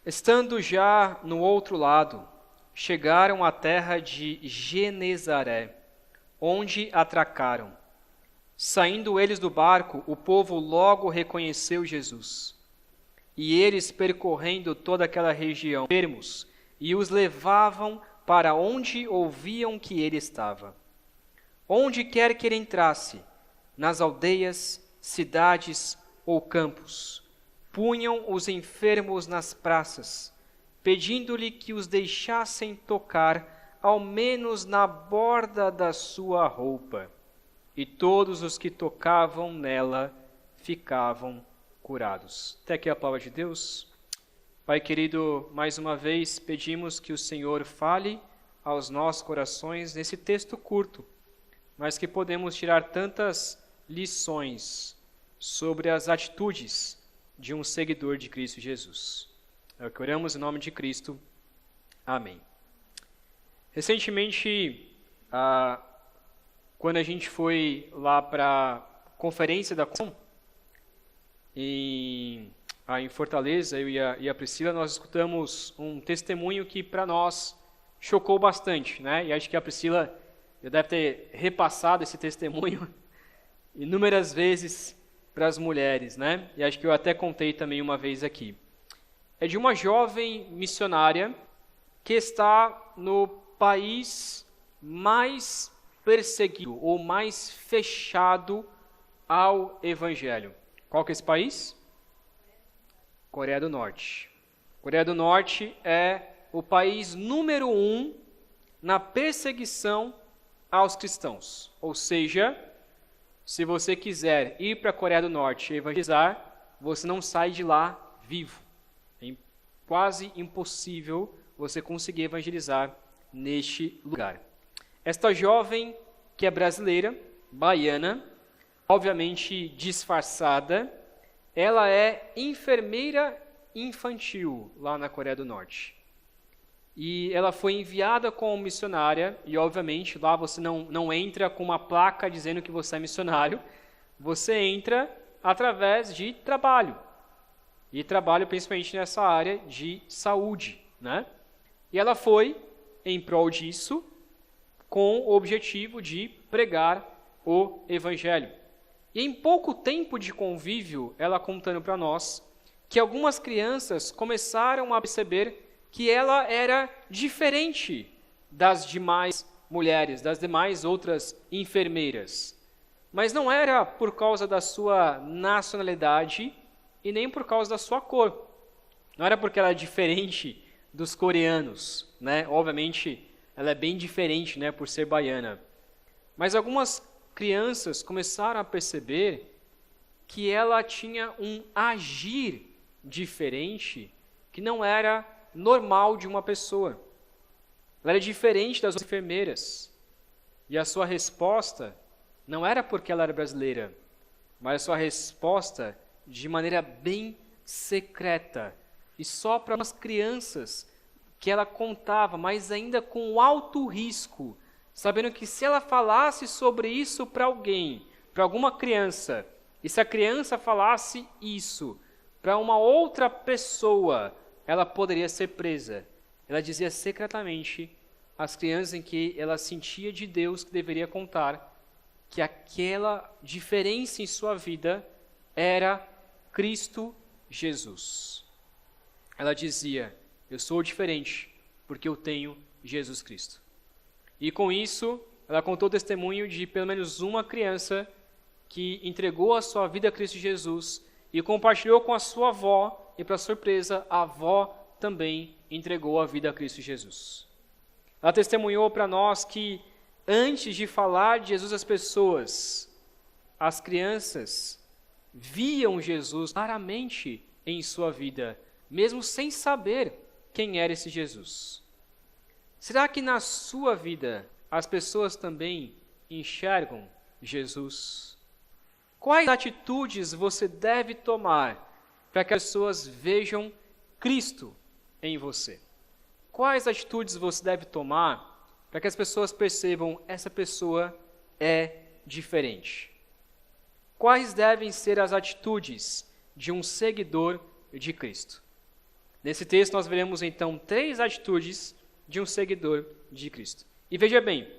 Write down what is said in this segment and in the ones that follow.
Estando já no outro lado, chegaram à terra de Genezaré, onde atracaram. Saindo eles do barco, o povo logo reconheceu Jesus. E eles, percorrendo toda aquela região, enfermos, e os levavam para onde ouviam que ele estava. Onde quer que ele entrasse, nas aldeias, cidades ou campos, punham os enfermos nas praças, pedindo-lhe que os deixassem tocar, ao menos na borda da sua roupa. E todos os que tocavam nela ficavam curados. Até aqui a palavra de Deus. Pai querido, mais uma vez pedimos que o Senhor fale aos nossos corações nesse texto curto, mas que podemos tirar tantas lições sobre as atitudes de um seguidor de Cristo Jesus. É o que oramos em nome de Cristo. Amém. Recentemente, quando a gente foi lá para a conferência da COM, em Fortaleza, eu e a Priscila, nós escutamos um testemunho que para nós chocou bastante, né? E acho que a Priscila já deve ter repassado esse testemunho inúmeras vezes para as mulheres, né? E acho que eu até contei também uma vez aqui. É de uma jovem missionária que está no país mais perseguido ou mais fechado ao Evangelho. Qual que é esse país? Coreia do Norte. Coreia do Norte é o país número 1 na perseguição aos cristãos. Ou seja, se você quiser ir para a Coreia do Norte e evangelizar, você não sai de lá vivo. É quase impossível você conseguir evangelizar neste lugar. Esta jovem, que é brasileira, baiana, obviamente disfarçada, ela é enfermeira infantil lá na Coreia do Norte. E ela foi enviada como missionária, e obviamente lá você não entra com uma placa dizendo que você é missionário, você entra através de trabalho. E trabalho principalmente nessa área de saúde, né? E ela foi em prol disso, com o objetivo de pregar o Evangelho. E em pouco tempo de convívio, ela contando para nós, que algumas crianças começaram a perceber que ela era diferente das demais mulheres, das demais outras enfermeiras. Mas não era por causa da sua nacionalidade e nem por causa da sua cor. Não era porque ela é diferente dos coreanos, né? Obviamente, ela é bem diferente, né, por ser baiana. Mas algumas crianças começaram a perceber que ela tinha um agir diferente que não era normal de uma pessoa. Ela era diferente das outras enfermeiras. E a sua resposta não era porque ela era brasileira, mas a sua resposta de maneira bem secreta e só para umas crianças que ela contava, mas ainda com alto risco, sabendo que se ela falasse sobre isso para alguém, para alguma criança, e se a criança falasse isso para uma outra pessoa, ela poderia ser presa. Ela dizia secretamente às crianças em que ela sentia de Deus que deveria contar que aquela diferença em sua vida era Cristo Jesus. Ela dizia: eu sou diferente porque eu tenho Jesus Cristo. E com isso, ela contou o testemunho de pelo menos uma criança que entregou a sua vida a Cristo Jesus e compartilhou com a sua avó, e para surpresa, a avó também entregou a vida a Cristo Jesus. Ela testemunhou para nós que antes de falar de Jesus às pessoas, as crianças viam Jesus claramente em sua vida, mesmo sem saber quem era esse Jesus. Será que na sua vida as pessoas também enxergam Jesus? Quais atitudes você deve tomar para que as pessoas vejam Cristo em você? Quais atitudes você deve tomar para que as pessoas percebam essa pessoa é diferente? Quais devem ser as atitudes de um seguidor de Cristo? Nesse texto nós veremos então 3 atitudes de um seguidor de Cristo. E veja bem,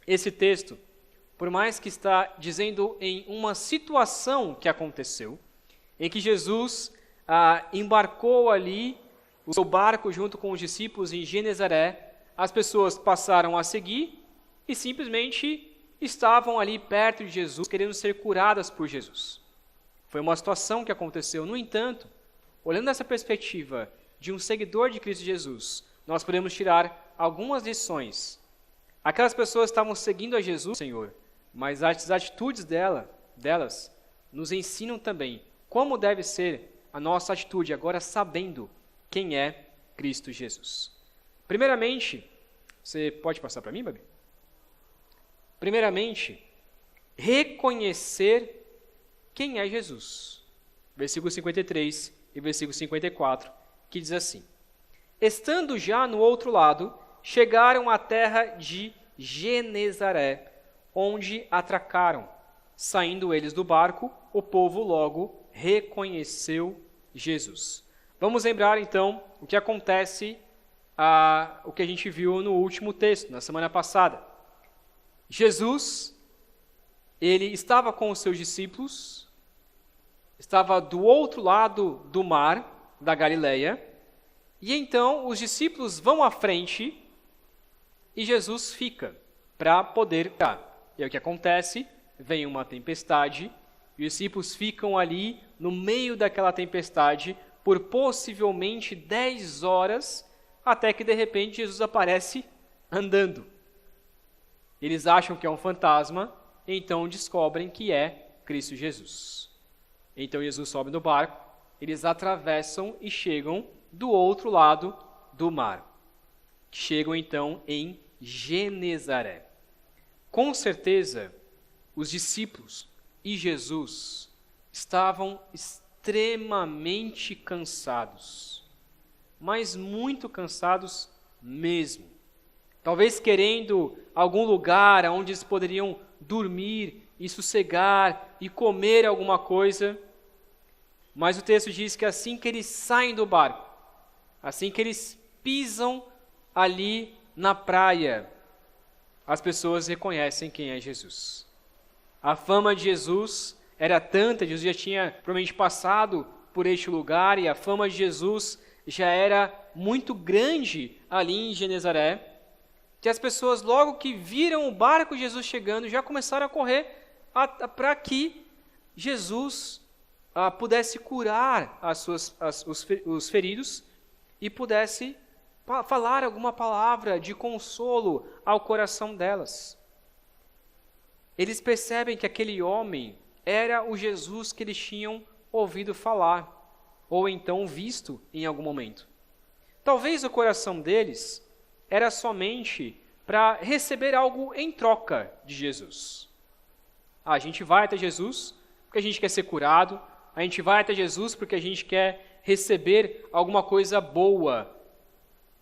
esse texto, por mais que está dizendo em uma situação que aconteceu, em que Jesus embarcou ali o seu barco junto com os discípulos em Genezaré, as pessoas passaram a seguir e simplesmente estavam ali perto de Jesus, querendo ser curadas por Jesus. Foi uma situação que aconteceu. No entanto, olhando dessa perspectiva de um seguidor de Cristo Jesus, nós podemos tirar algumas lições. Aquelas pessoas estavam seguindo a Jesus, Senhor, mas as atitudes delas nos ensinam também como deve ser a nossa atitude, agora sabendo quem é Cristo Jesus. Primeiramente, você pode passar para mim, Babi? Primeiramente, reconhecer quem é Jesus. Versículo 53 e versículo 54, que diz assim: Estando já no outro lado, chegaram à terra de Genezaré, onde atracaram. Saindo eles do barco, o povo logo reconheceu Jesus. Vamos lembrar então o que acontece, o que a gente viu no último texto, na semana passada. Jesus, ele estava com os seus discípulos, estava do outro lado do mar, da Galileia, e então os discípulos vão à frente e Jesus fica para poder ficar. E aí o que acontece? Vem uma tempestade e os discípulos ficam ali no meio daquela tempestade por possivelmente 10 horas, até que de repente Jesus aparece andando. Eles acham que é um fantasma, então descobrem que é Cristo Jesus. Então Jesus sobe no barco, eles atravessam e chegam do outro lado do mar. Chegam então em Genezaré. Com certeza, os discípulos e Jesus estavam extremamente cansados, mas muito cansados mesmo. Talvez querendo algum lugar onde eles poderiam dormir e sossegar e comer alguma coisa. Mas o texto diz que assim que eles saem do barco, assim que eles pisam ali na praia, as pessoas reconhecem quem é Jesus. A fama de Jesus era tanta, Jesus já tinha provavelmente passado por este lugar e a fama de Jesus já era muito grande ali em Genezaré, que as pessoas, logo que viram o barco de Jesus chegando, já começaram a correr para que Jesus pudesse curar os feridos e pudesse falar alguma palavra de consolo ao coração delas. Eles percebem que aquele homem era o Jesus que eles tinham ouvido falar, ou então visto em algum momento. Talvez o coração deles era somente para receber algo em troca de Jesus. A gente vai até Jesus porque a gente quer ser curado, a gente vai até Jesus porque a gente quer receber alguma coisa boa.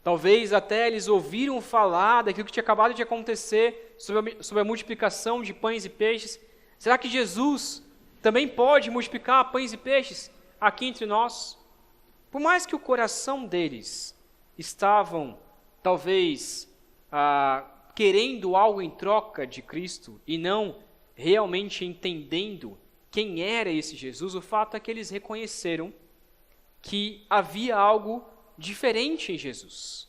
Talvez até eles ouviram falar daquilo que tinha acabado de acontecer sobre a multiplicação de pães e peixes. Será que Jesus também pode multiplicar pães e peixes aqui entre nós? Por mais que o coração deles estavam, talvez, querendo algo em troca de Cristo e não realmente entendendo quem era esse Jesus, o fato é que eles reconheceram que havia algo diferente em Jesus,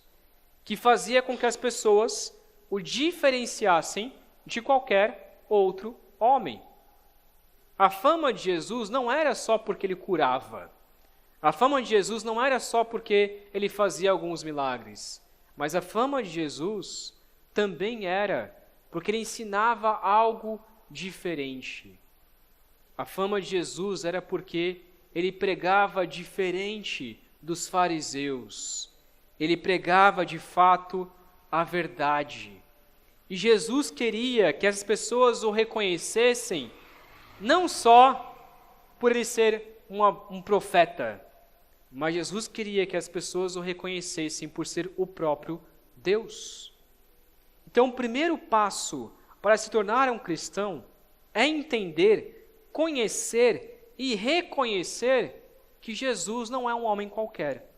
que fazia com que as pessoas o diferenciassem de qualquer outro homem. A fama de Jesus não era só porque ele curava. A fama de Jesus não era só porque ele fazia alguns milagres. Mas a fama de Jesus também era porque ele ensinava algo diferente. A fama de Jesus era porque ele pregava diferente dos fariseus. Ele pregava de fato a verdade. E Jesus queria que as pessoas o reconhecessem não só por ele ser um profeta, mas Jesus queria que as pessoas o reconhecessem por ser o próprio Deus. Então, o primeiro passo para se tornar um cristão é entender, conhecer e reconhecer que Jesus não é um homem qualquer.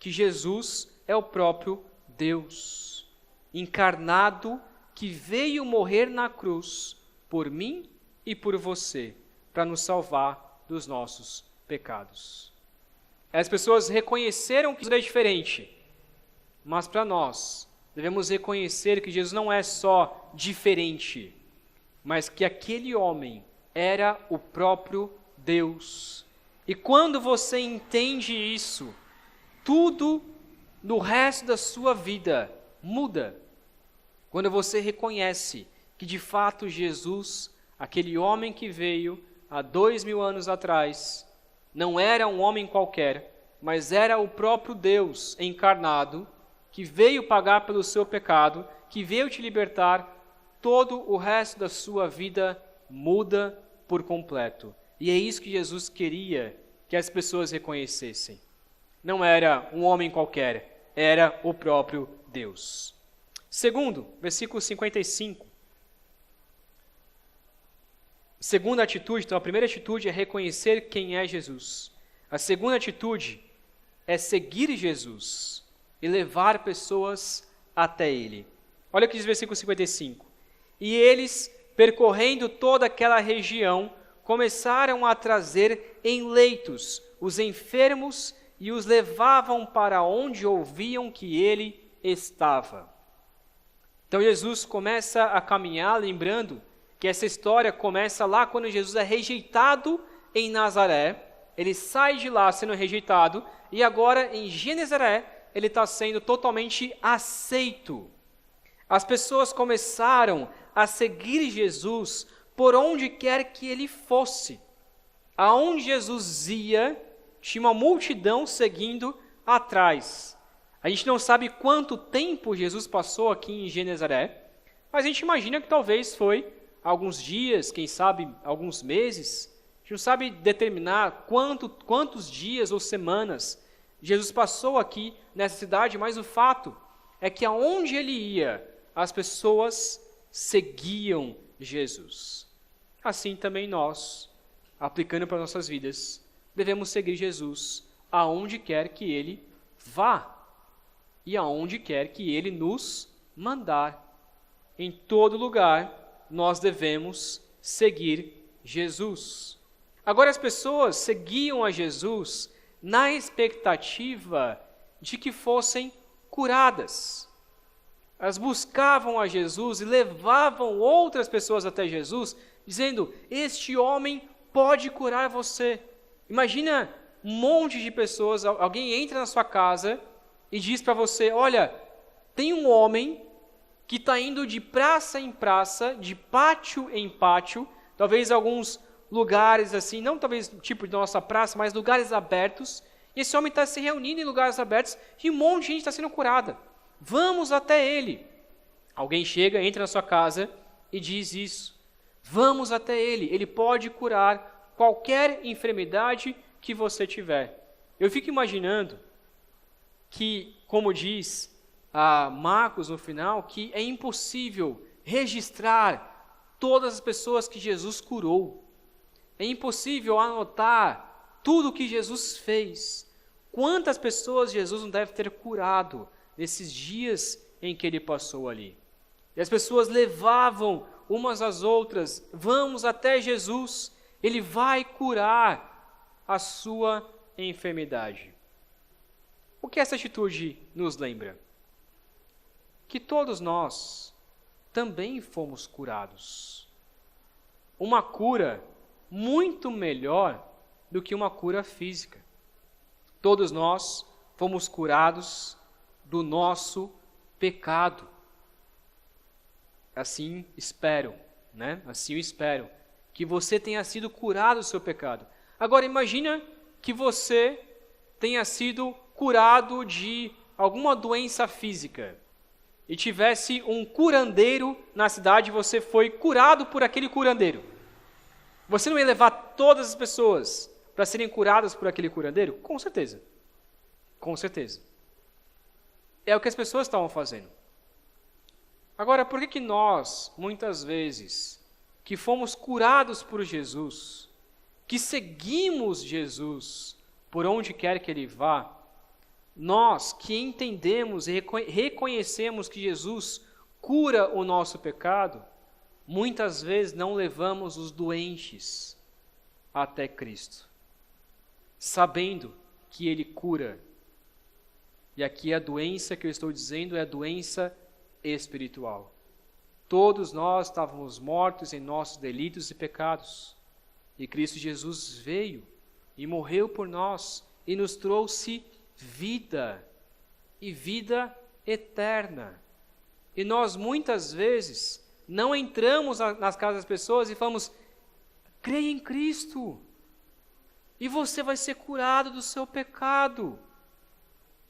que Jesus é o próprio Deus, encarnado, que veio morrer na cruz por mim e por você, para nos salvar dos nossos pecados. As pessoas reconheceram que Jesus é diferente, mas para nós, devemos reconhecer que Jesus não é só diferente, mas que aquele homem era o próprio Deus. E quando você entende isso, tudo no resto da sua vida muda. Quando você reconhece que de fato Jesus, aquele homem que veio há 2000 anos atrás, não era um homem qualquer, mas era o próprio Deus encarnado, que veio pagar pelo seu pecado, que veio te libertar, todo o resto da sua vida muda por completo. E é isso que Jesus queria que as pessoas reconhecessem. Não era um homem qualquer, era o próprio Deus. Segundo, versículo 55. Segunda atitude, então a primeira atitude é reconhecer quem é Jesus. A segunda atitude é seguir Jesus e levar pessoas até Ele. Olha o que diz o versículo 55. E eles, percorrendo toda aquela região, começaram a trazer em leitos os enfermos e os levavam para onde ouviam que Ele estava. Então Jesus começa a caminhar, lembrando que essa história começa lá quando Jesus é rejeitado em Nazaré. Ele sai de lá sendo rejeitado e agora em Genezaré ele está sendo totalmente aceito. As pessoas começaram a seguir Jesus por onde quer que ele fosse. Aonde Jesus ia, tinha uma multidão seguindo atrás. A gente não sabe quanto tempo Jesus passou aqui em Genezaré, mas a gente imagina que talvez foi alguns dias, quem sabe alguns meses. A gente não sabe determinar quantos dias ou semanas Jesus passou aqui nessa cidade, mas o fato é que aonde ele ia, as pessoas seguiam Jesus. Assim também nós, aplicando para nossas vidas, devemos seguir Jesus aonde quer que ele vá e aonde quer que ele nos mandar. Em todo lugar, nós devemos seguir Jesus. Agora, as pessoas seguiam a Jesus na expectativa de que fossem curadas. Elas buscavam a Jesus e levavam outras pessoas até Jesus, dizendo: este homem pode curar você. Imagina um monte de pessoas, alguém entra na sua casa e diz para você: olha, tem um homem que está indo de praça em praça, de pátio em pátio, talvez alguns lugares assim, não talvez tipo de nossa praça, mas lugares abertos, e esse homem está se reunindo em lugares abertos e um monte de gente está sendo curada. Vamos até ele. Alguém chega, entra na sua casa e diz isso. Vamos até ele, ele pode curar qualquer enfermidade que você tiver. Eu fico imaginando que, como diz Marcos no final, que é impossível registrar todas as pessoas que Jesus curou. É impossível anotar tudo o que Jesus fez. Quantas pessoas Jesus não deve ter curado nesses dias em que ele passou ali? E as pessoas levavam umas às outras: vamos até Jesus, ele vai curar a sua enfermidade. O que essa atitude nos lembra? Que todos nós também fomos curados. Uma cura muito melhor do que uma cura física. Todos nós fomos curados do nosso pecado. Assim espero, né? Assim eu espero que você tenha sido curado do seu pecado. Agora imagina que você tenha sido curado de alguma doença física e tivesse um curandeiro na cidade, você foi curado por aquele curandeiro. Você não ia levar todas as pessoas para serem curadas por aquele curandeiro? Com certeza. Com certeza. É o que as pessoas estavam fazendo. Agora, por que nós, muitas vezes, que fomos curados por Jesus, que seguimos Jesus por onde quer que ele vá, nós que entendemos e reconhecemos que Jesus cura o nosso pecado, muitas vezes não levamos os doentes até Cristo, sabendo que Ele cura. E aqui a doença que eu estou dizendo é a doença espiritual. Todos nós estávamos mortos em nossos delitos e pecados, e Cristo Jesus veio e morreu por nós e nos trouxe vida, e vida eterna. E nós muitas vezes não entramos nas casas das pessoas e falamos: creia em Cristo, e você vai ser curado do seu pecado.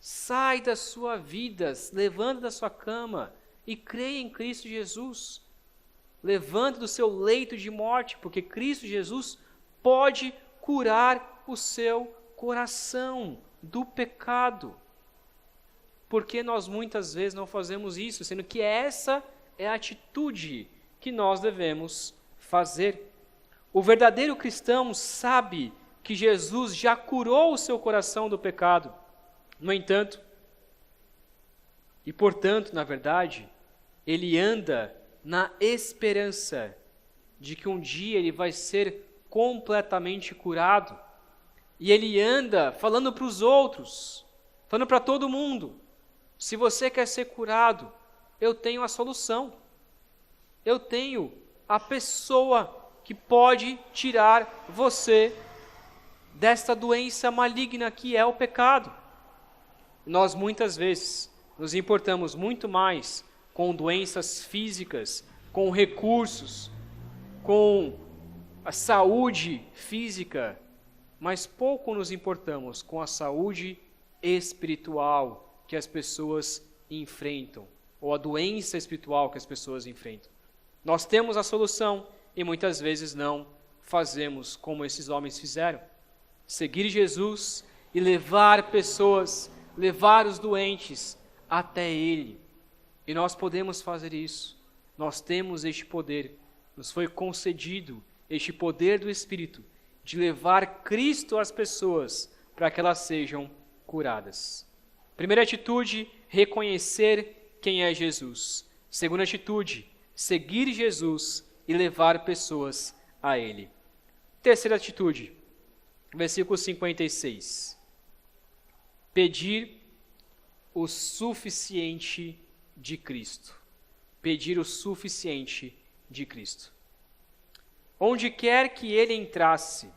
Sai da sua vida, levanta da sua cama e creia em Cristo Jesus. Levante do seu leito de morte, porque Cristo Jesus pode curar o seu coração do pecado. Porque nós muitas vezes não fazemos isso, sendo que essa é a atitude que nós devemos fazer. O verdadeiro cristão sabe que Jesus já curou o seu coração do pecado. No entanto, e portanto, na verdade, ele anda na esperança de que um dia ele vai ser completamente curado. E ele anda falando para os outros, falando para todo mundo: se você quer ser curado, eu tenho a solução. Eu tenho a pessoa que pode tirar você desta doença maligna que é o pecado. Nós muitas vezes nos importamos muito mais com doenças físicas, com recursos, com a saúde física, mas pouco nos importamos com a saúde espiritual que as pessoas enfrentam, ou a doença espiritual que as pessoas enfrentam. Nós temos a solução e muitas vezes não fazemos como esses homens fizeram. Seguir Jesus e levar pessoas, levar os doentes até Ele. E nós podemos fazer isso. Nós temos este poder. Nos foi concedido este poder do Espírito de levar Cristo às pessoas para que elas sejam curadas. Primeira atitude, reconhecer quem é Jesus. Segunda atitude, seguir Jesus e levar pessoas a Ele. Terceira atitude, versículo 56. Pedir o suficiente de Cristo. Pedir o suficiente de Cristo. Onde quer que ele entrasse,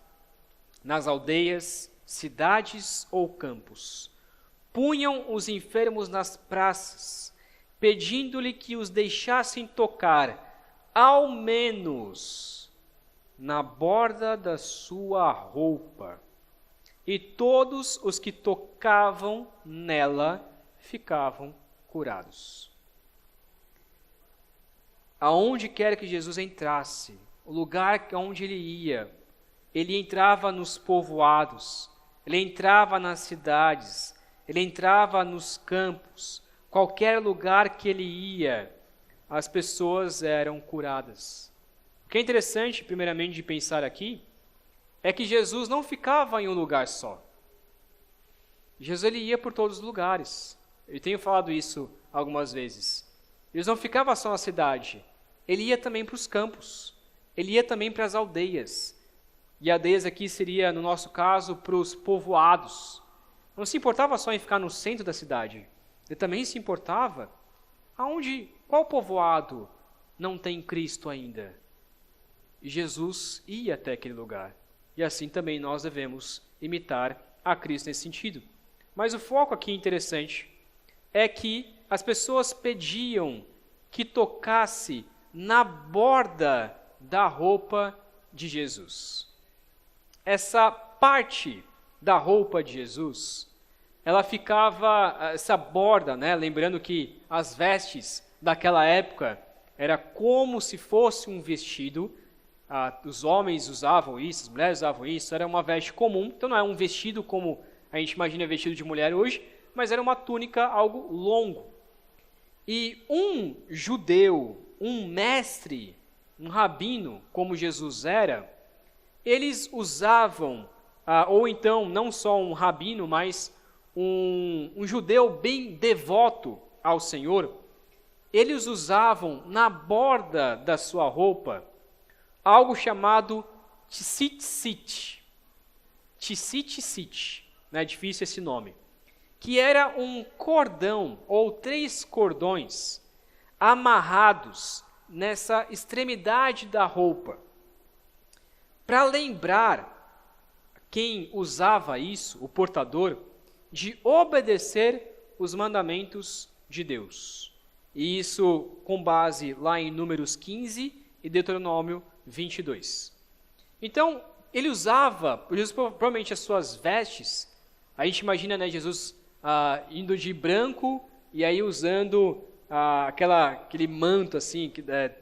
nas aldeias, cidades ou campos, punham os enfermos nas praças, pedindo-lhe que os deixassem tocar, ao menos, na borda da sua roupa. E todos os que tocavam nela ficavam curados. Aonde quer que Jesus entrasse, o lugar onde ele entrava nos povoados, ele entrava nas cidades, ele entrava nos campos, qualquer lugar que ele ia, as pessoas eram curadas. O que é interessante, primeiramente, de pensar aqui, é que Jesus não ficava em um lugar só. Jesus ele ia por todos os lugares. Eu tenho falado isso algumas vezes. Jesus não ficava só na cidade, ele ia também para os campos, ele ia também para as aldeias. E aldeias aqui seria, no nosso caso, para os povoados. Não se importava só em ficar no centro da cidade, ele também se importava qual povoado não tem Cristo ainda. E Jesus ia até aquele lugar. E assim também nós devemos imitar a Cristo nesse sentido. Mas o foco aqui interessante é que as pessoas pediam que tocasse na borda da roupa de Jesus. Essa parte da roupa de Jesus, ela ficava, essa borda, né? Lembrando que as vestes daquela época era como se fosse um vestido. Os homens usavam isso, as mulheres usavam isso, era uma veste comum, então não é um vestido como a gente imagina vestido de mulher hoje, mas era uma túnica, algo longo. E um judeu, um mestre, um rabino, como Jesus era, eles usavam, ou então não só um rabino, mas um judeu bem devoto ao Senhor, eles usavam na borda da sua roupa algo chamado tzitzit. Tzitzit, não é difícil esse nome. Que era um cordão ou 3 cordões amarrados nessa extremidade da roupa, para lembrar quem usava isso, o portador, de obedecer os mandamentos de Deus. E isso com base lá em Números 15 e Deuteronômio 22. Então, ele usava, provavelmente as suas vestes, a gente imagina, né, Jesus indo de branco e aí usando aquele manto assim,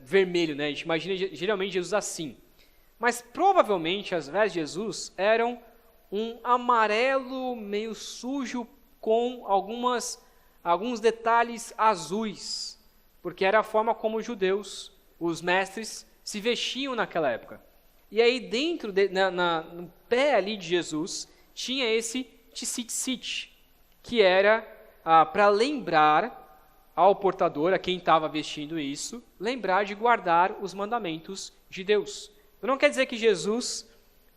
vermelho, né? A gente imagina geralmente Jesus assim. Mas provavelmente as vestes de Jesus eram um amarelo meio sujo com alguns detalhes azuis, porque era a forma como os judeus, os mestres, se vestiam naquela época. E aí dentro, no pé ali de Jesus, tinha esse tzitzit, que era para lembrar ao portador, a quem estava vestindo isso, lembrar de guardar os mandamentos de Deus. Não quer dizer que Jesus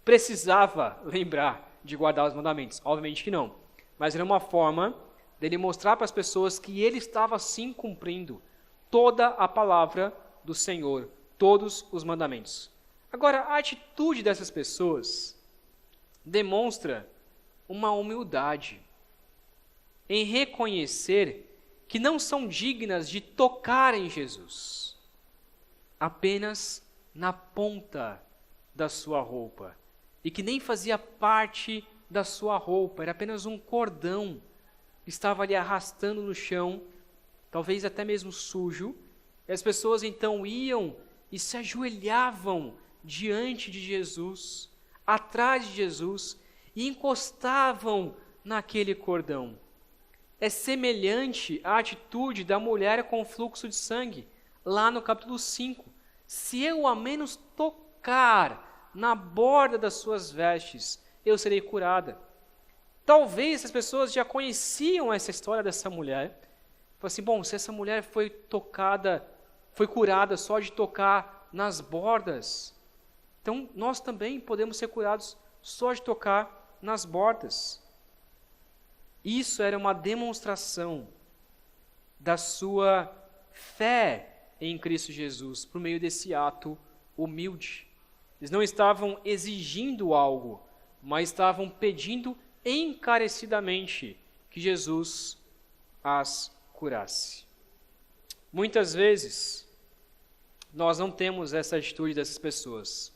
precisava lembrar de guardar os mandamentos, obviamente que não. Mas era uma forma dele mostrar para as pessoas que ele estava sim cumprindo toda a palavra do Senhor, todos os mandamentos. Agora, a atitude dessas pessoas demonstra uma humildade em reconhecer que não são dignas de tocar em Jesus, apenas na ponta da sua roupa, e que nem fazia parte da sua roupa, era apenas um cordão que estava ali arrastando no chão, talvez até mesmo sujo, e as pessoas então iam e se ajoelhavam diante de Jesus, atrás de Jesus, e encostavam naquele cordão. É semelhante à atitude da mulher com fluxo de sangue, lá no capítulo 5. Se eu ao menos tocar na borda das suas vestes, eu serei curada. Talvez as pessoas já conheciam essa história dessa mulher. Falaram assim, bom, se essa mulher foi curada só de tocar nas bordas, então nós também podemos ser curados só de tocar nas bordas. Isso era uma demonstração da sua fé em Cristo Jesus, por meio desse ato humilde. Eles não estavam exigindo algo, mas estavam pedindo encarecidamente que Jesus as curasse. Muitas vezes, nós não temos essa atitude dessas pessoas.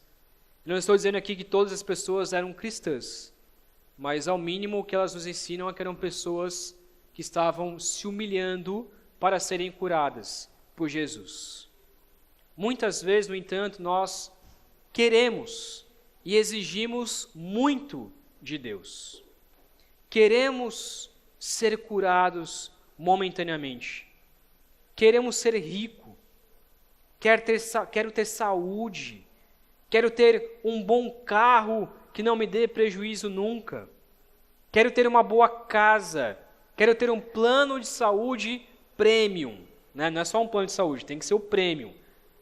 Eu não estou dizendo aqui que todas as pessoas eram cristãs, mas ao mínimo o que elas nos ensinam é que eram pessoas que estavam se humilhando para serem curadas por Jesus. Muitas vezes, no entanto, nós queremos e exigimos muito de Deus. Queremos ser curados momentaneamente. Queremos ser rico. Quero ter saúde. Quero ter um bom carro que não me dê prejuízo nunca. Quero ter uma boa casa. Quero ter um plano de saúde premium. Né? Não é só um plano de saúde, tem que ser o premium.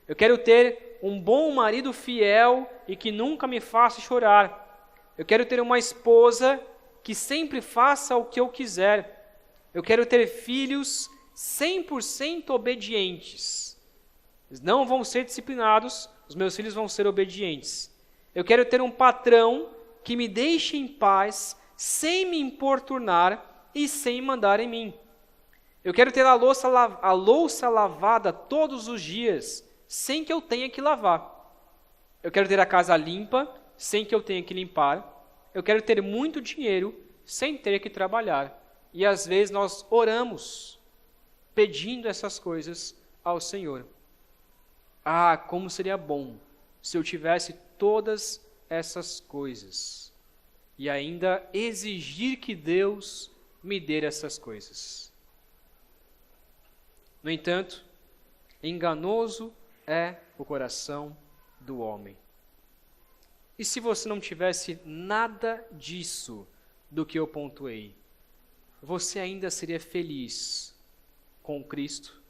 Eu quero ter um bom marido fiel e que nunca me faça chorar. Eu quero ter uma esposa que sempre faça o que eu quiser. Eu quero ter filhos 100% obedientes. Eles não vão ser disciplinados, os meus filhos vão ser obedientes. Eu quero ter um patrão que me deixe em paz, sem me importunar e sem mandar em mim. Eu quero ter a louça lavada todos os dias, sem que eu tenha que lavar. Eu quero ter a casa limpa, sem que eu tenha que limpar. Eu quero ter muito dinheiro, sem ter que trabalhar. E às vezes nós oramos, pedindo essas coisas ao Senhor. Ah, como seria bom se eu tivesse todas essas coisas e ainda exigir que Deus me dê essas coisas. No entanto, enganoso é o coração do homem. E se você não tivesse nada disso do que eu pontuei? você ainda seria feliz com Cristo?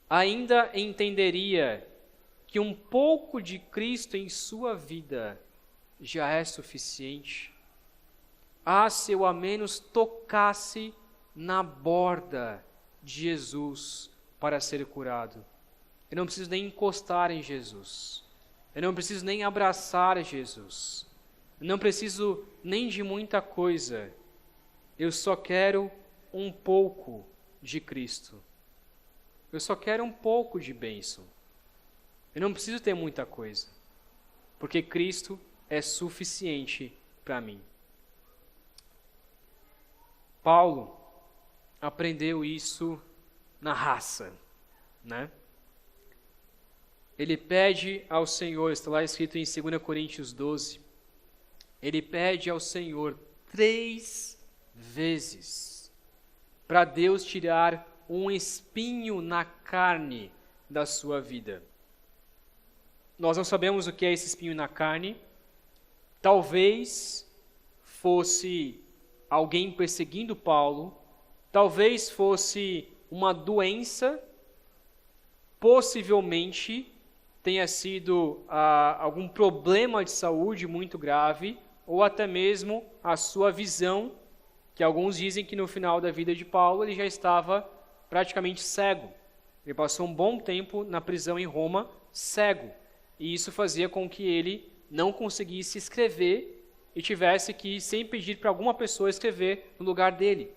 Ainda entenderia que um pouco de Cristo em sua vida já é suficiente? Ah, se eu ao menos tocasse na borda de Jesus para ser curado. Eu não preciso nem encostar em Jesus. Eu não preciso nem abraçar Jesus. Eu não preciso nem de muita coisa. Eu só quero um pouco de Cristo. Eu só quero um pouco de bênção. Eu não preciso ter muita coisa, porque Cristo é suficiente para mim. Paulo aprendeu isso na raça, né? Ele pede ao Senhor, está lá escrito em 2 Coríntios 12, ele pede ao Senhor 3 vezes para Deus tirar um espinho na carne da sua vida. Nós não sabemos o que é esse espinho na carne. Talvez fosse alguém perseguindo Paulo, talvez fosse uma doença, possivelmente tenha sido algum problema de saúde muito grave, ou até mesmo a sua visão, que alguns dizem que no final da vida de Paulo ele já estava praticamente cego. Ele passou um bom tempo na prisão em Roma, cego, e isso fazia com que ele não conseguisse escrever e tivesse que sempre pedir para alguma pessoa escrever no lugar dele.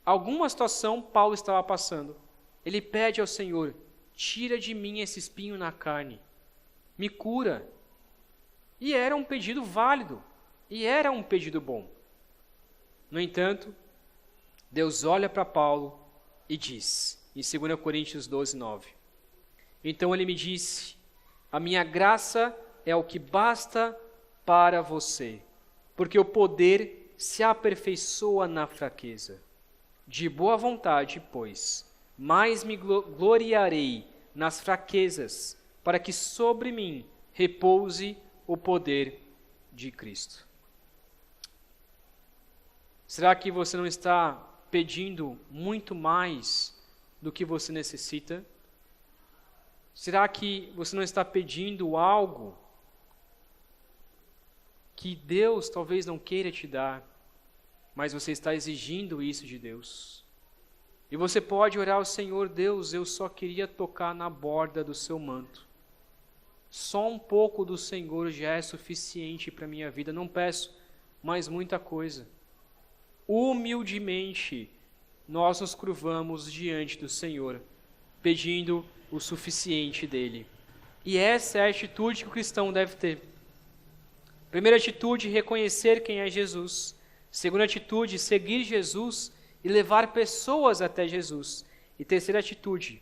Alguma situação Paulo estava passando. Ele pede ao Senhor, tira de mim esse espinho na carne, me cura. E era um pedido válido, e era um pedido bom. No entanto, Deus olha para Paulo e diz, em 2 Coríntios 12, 9, então ele me disse, a minha graça é o que basta para você, porque o poder se aperfeiçoa na fraqueza. De boa vontade, pois, mais me gloriarei nas fraquezas, para que sobre mim repouse o poder de Cristo. Será que você não está pedindo muito mais do que você necessita? Será que você não está pedindo algo que Deus talvez não queira te dar, mas você está exigindo isso de Deus? E você pode orar ao Senhor, Deus, eu só queria tocar na borda do seu manto. Só um pouco do Senhor já é suficiente para a minha vida, não peço mais muita coisa. Humildemente, nós nos curvamos diante do Senhor, pedindo o suficiente dele. E essa é a atitude que o cristão deve ter. Primeira atitude, reconhecer quem é Jesus. Segunda atitude, seguir Jesus e levar pessoas até Jesus. E terceira atitude,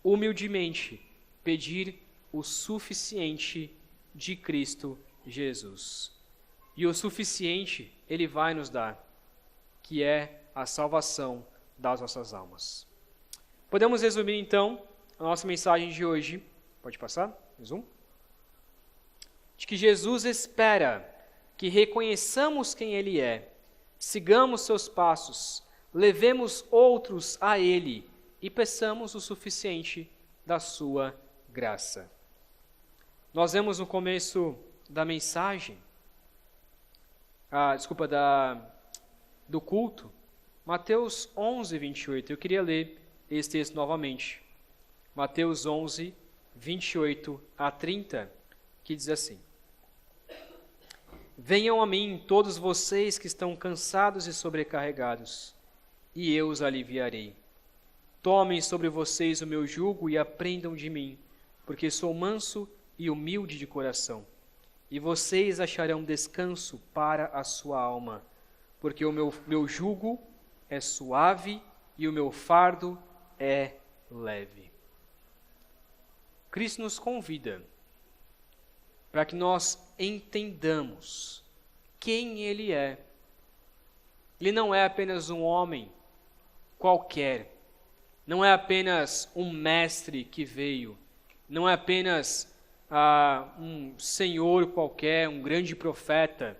humildemente, pedir o suficiente de Cristo Jesus. E o suficiente Ele vai nos dar, que é a salvação das nossas almas. Podemos resumir então a nossa mensagem de hoje. Pode passar? Resumo. De que Jesus espera que reconheçamos quem Ele é, sigamos seus passos, levemos outros a Ele e peçamos o suficiente da sua graça. Nós vemos no começo da mensagem, do culto, Mateus 11, 28. Eu queria ler esse texto novamente. Mateus 11, 28 a 30, que diz assim: venham a mim todos vocês que estão cansados e sobrecarregados, e eu os aliviarei. Tomem sobre vocês o meu jugo e aprendam de mim, porque sou manso e humilde de coração, e vocês acharão descanso para a sua alma, porque o meu jugo é suave e o meu fardo é leve. Cristo nos convida para que nós entendamos quem Ele é. Ele não é apenas um homem qualquer, não é apenas um mestre que veio, não é apenas um senhor qualquer, um grande profeta.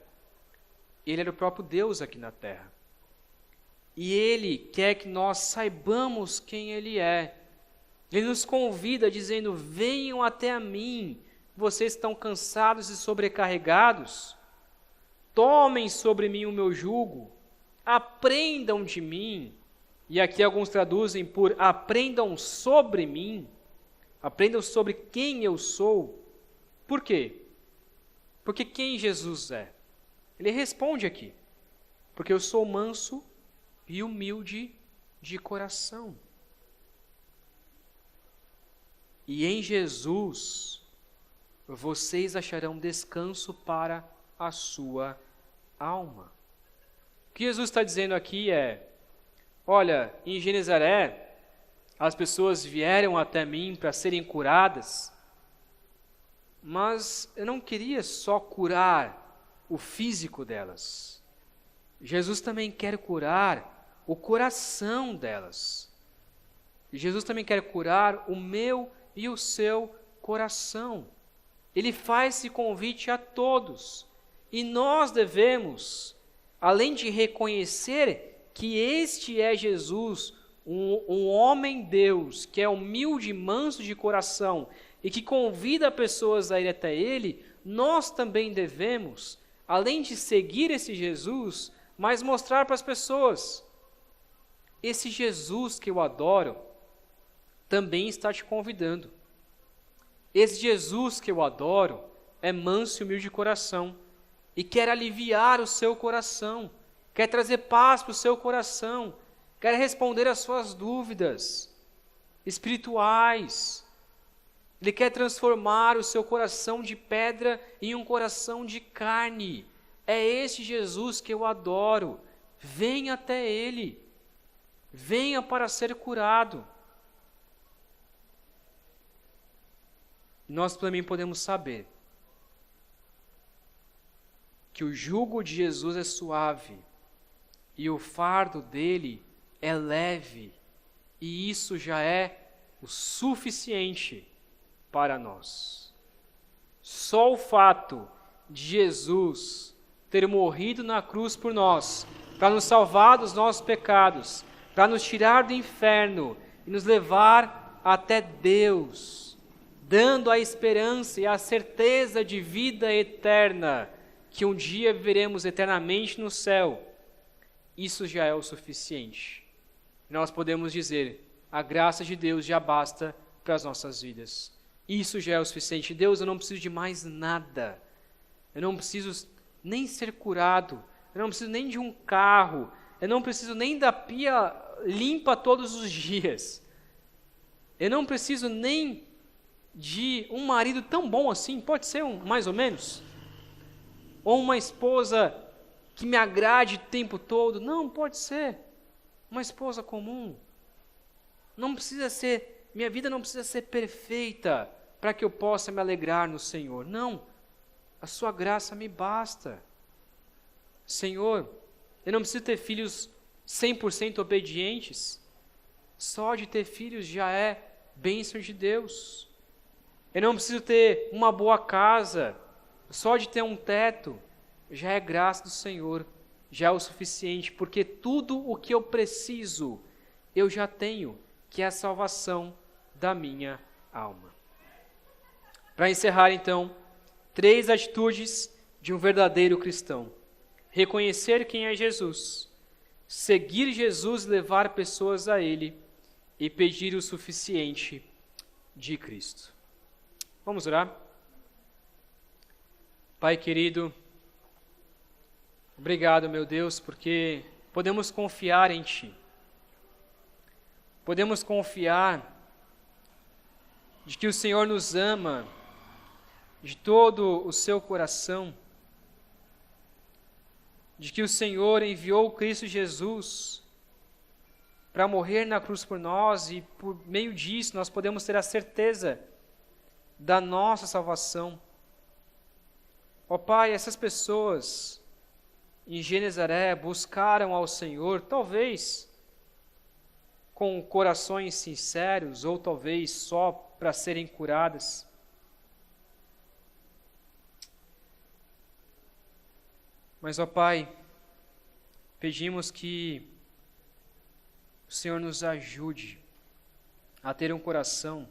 Ele era o próprio Deus aqui na terra. e Ele quer que nós saibamos quem Ele é. Ele nos convida dizendo: venham até a mim, vocês estão cansados e sobrecarregados, tomem sobre mim o meu jugo, aprendam de mim, e aqui alguns traduzem por aprendam sobre mim, aprendam sobre quem eu sou. Por quê? Porque quem Jesus é? Ele responde aqui: porque eu sou manso e humilde de coração. E em Jesus vocês acharão descanso para a sua alma. O que Jesus está dizendo aqui é: olha, em Genezaré, as pessoas vieram até mim para serem curadas, mas eu não queria só curar o físico delas. Jesus também quer curar o coração delas. Jesus também quer curar o meu e o seu coração. Ele faz esse convite a todos. E nós devemos, além de reconhecer que este é Jesus, um homem-Deus, que é humilde e manso de coração e que convida pessoas a ir até Ele, nós também devemos, além de seguir esse Jesus, mas mostrar para as pessoas: esse Jesus que eu adoro também está te convidando. Esse Jesus que eu adoro é manso e humilde de coração e quer aliviar o seu coração, quer trazer paz para o seu coração, quer responder às suas dúvidas espirituais. Ele quer transformar o seu coração de pedra em um coração de carne. É esse Jesus que eu adoro. Venha até Ele. Venha para ser curado. Nós também podemos saber que o jugo de Jesus é suave e o fardo dele é leve, e isso já é o suficiente para nós. Só o fato de Jesus ter morrido na cruz por nós, para nos salvar dos nossos pecados, para nos tirar do inferno e nos levar até Deus, dando a esperança e a certeza de vida eterna, que um dia viveremos eternamente no céu, isso já é o suficiente. Nós podemos dizer: a graça de Deus já basta para as nossas vidas. Isso já é o suficiente. Deus, eu não preciso de mais nada. Eu não preciso nem ser curado. Eu não preciso nem de um carro. Eu não preciso nem da pia limpa todos os dias. Eu não preciso nem de um marido tão bom assim, pode ser um mais ou menos, ou uma esposa que me agrade o tempo todo. Não, pode ser uma esposa comum. Não precisa ser, minha vida não precisa ser perfeita para que eu possa me alegrar no Senhor. Não, a sua graça me basta. Senhor, eu não preciso ter filhos 100% obedientes. Só de ter filhos já é bênção de Deus. Eu não preciso ter uma boa casa, só de ter um teto já é graça do Senhor, já é o suficiente, porque tudo o que eu preciso eu já tenho, que é a salvação da minha alma. Para encerrar então, 3 atitudes de um verdadeiro cristão: reconhecer quem é Jesus, seguir Jesus e levar pessoas a Ele, e pedir o suficiente de Cristo. Vamos orar? Pai querido, obrigado, meu Deus, porque podemos confiar em Ti. Podemos confiar de que o Senhor nos ama de todo o seu coração, de que o Senhor enviou Cristo Jesus para morrer na cruz por nós, e por meio disso nós podemos ter a certeza da nossa salvação. Ó Pai, essas pessoas em Genezaré buscaram ao Senhor, talvez com corações sinceros, ou talvez só para serem curadas. Mas, ó Pai, pedimos que o Senhor nos ajude a ter um coração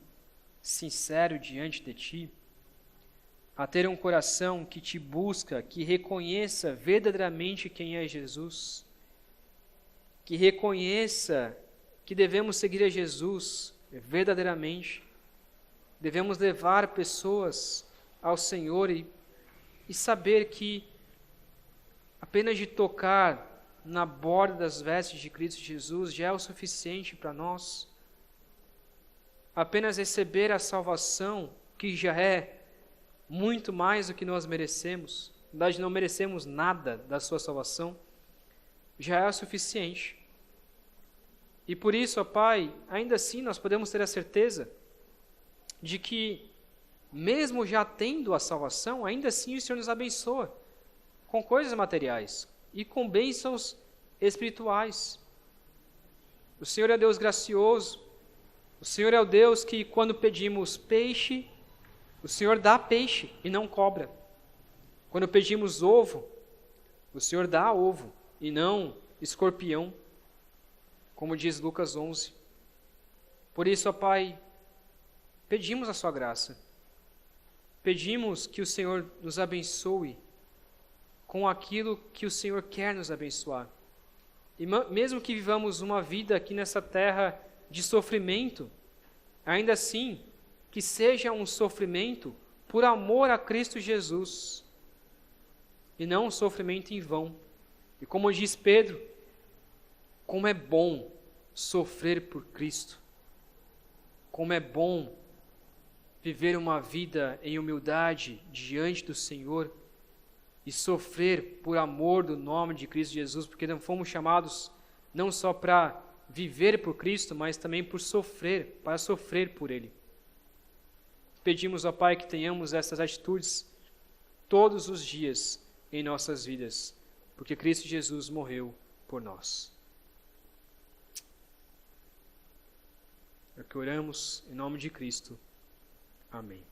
sincero diante de Ti, a ter um coração que Te busca, que reconheça verdadeiramente quem é Jesus, que reconheça que devemos seguir a Jesus verdadeiramente, devemos levar pessoas ao Senhor e saber que apenas de tocar na borda das vestes de Cristo Jesus já é o suficiente para nós. Apenas receber a salvação, que já é muito mais do que nós merecemos, na verdade não merecemos nada da sua salvação, já é o suficiente. E por isso, ó Pai, ainda assim nós podemos ter a certeza de que, mesmo já tendo a salvação, ainda assim o Senhor nos abençoa com coisas materiais e com bênçãos espirituais. O Senhor é Deus gracioso, o Senhor é o Deus que, quando pedimos peixe, o Senhor dá peixe e não cobra. Quando pedimos ovo, o Senhor dá ovo e não escorpião, como diz Lucas 11. Por isso, ó Pai, pedimos a sua graça. Pedimos que o Senhor nos abençoe com aquilo que o Senhor quer nos abençoar. E mesmo que vivamos uma vida aqui nessa terra de sofrimento, ainda assim, que seja um sofrimento por amor a Cristo Jesus, e não um sofrimento em vão. E como diz Pedro, como é bom sofrer por Cristo, como é bom viver uma vida em humildade diante do Senhor e sofrer por amor do nome de Cristo Jesus, porque não fomos chamados não só para viver por Cristo, mas também por sofrer, para sofrer por Ele. Pedimos, ó Pai, que tenhamos essas atitudes todos os dias em nossas vidas, porque Cristo Jesus morreu por nós. É o que oramos em nome de Cristo. Amém.